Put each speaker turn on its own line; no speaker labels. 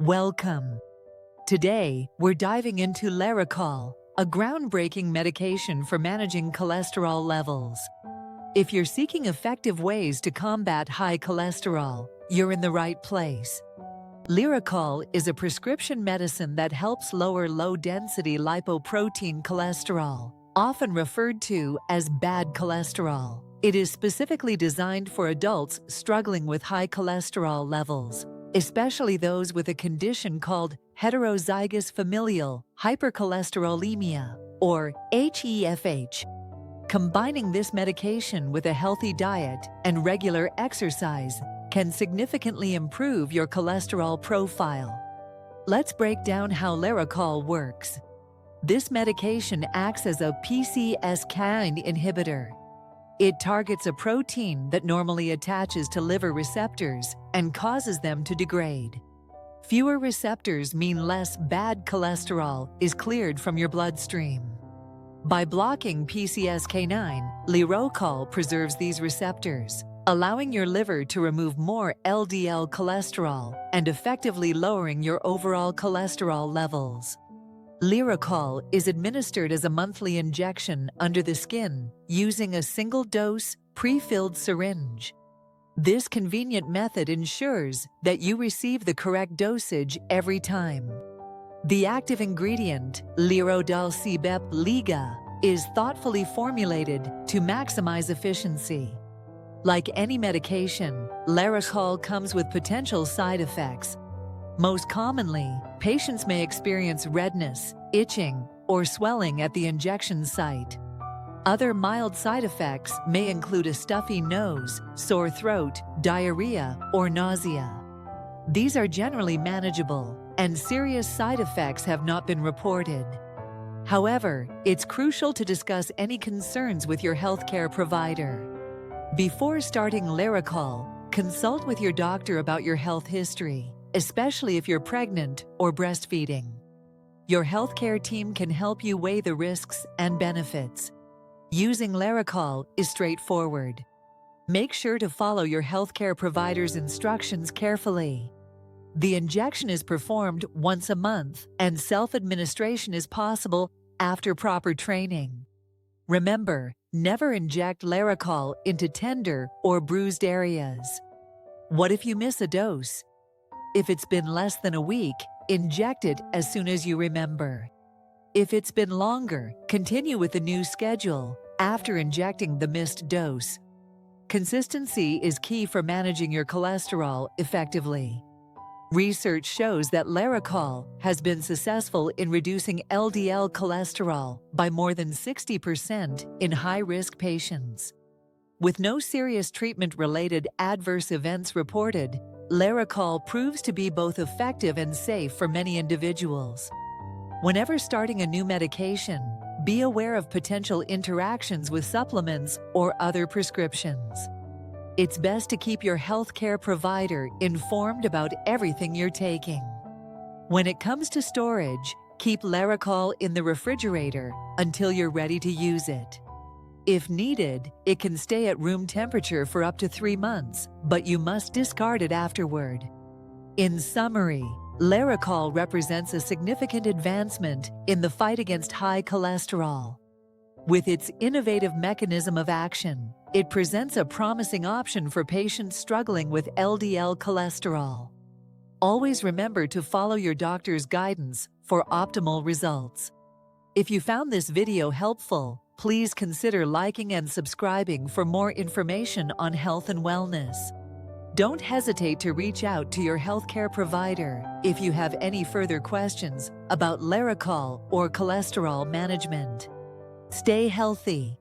Welcome. Today, we're diving into Lerochol, a groundbreaking medication for managing cholesterol levels. If you're seeking effective ways to combat high cholesterol, you're in the right place. Lerochol is a prescription medicine that helps lower low-density lipoprotein cholesterol, often referred to as bad cholesterol. It is specifically designed for adults struggling with high cholesterol levels, especially those with a condition called heterozygous familial hypercholesterolemia, or HeFH. Combining this medication with a healthy diet and regular exercise can significantly improve your cholesterol profile. Let's break down how Lerochol works. This medication acts as a PCSK9 inhibitor. It targets a protein that normally attaches to liver receptors and causes them to degrade. Fewer receptors mean less bad cholesterol is cleared from your bloodstream. By blocking PCSK9, Lerochol preserves these receptors, allowing your liver to remove more LDL cholesterol and effectively lowering your overall cholesterol levels. Lerochol is administered as a monthly injection under the skin using a single-dose, prefilled syringe. This convenient method ensures that you receive the correct dosage every time. The active ingredient, lerodalcibep-liga, is thoughtfully formulated to maximize efficiency. Like any medication, Lerochol comes with potential side effects. Most commonly, patients may experience redness, itching, or swelling at the injection site. Other mild side effects may include a stuffy nose, sore throat, diarrhea, or nausea. These are generally manageable, and serious side effects have not been reported. However, it's crucial to discuss any concerns with your healthcare provider. Before starting Lerochol, consult with your doctor about your health history, especially if you're pregnant or breastfeeding. Your healthcare team can help you weigh the risks and benefits. Using Lerochol is straightforward. Make sure to follow your healthcare provider's instructions carefully. The injection is performed once a month, and self-administration is possible after proper training. Remember, never inject Lerochol into tender or bruised areas. What if you miss a dose? If it's been less than a week, inject it as soon as you remember. If it's been longer, continue with the new schedule after injecting the missed dose. Consistency is key for managing your cholesterol effectively. Research shows that Lerochol has been successful in reducing LDL cholesterol by more than 60% in high-risk patients. With no serious treatment-related adverse events reported, Lerochol proves to be both effective and safe for many individuals. Whenever starting a new medication, be aware of potential interactions with supplements or other prescriptions. It's best to keep your healthcare provider informed about everything you're taking. When it comes to storage, keep Lerochol in the refrigerator until you're ready to use it. If needed, it can stay at room temperature for up to 3 months, but you must discard it afterward. In summary, Lerochol represents a significant advancement in the fight against high cholesterol. With its innovative mechanism of action, it presents a promising option for patients struggling with LDL cholesterol. Always remember to follow your doctor's guidance for optimal results. If you found this video helpful, please consider liking and subscribing for more information on health and wellness. Don't hesitate to reach out to your healthcare provider if you have any further questions about Lerochol or cholesterol management. Stay healthy.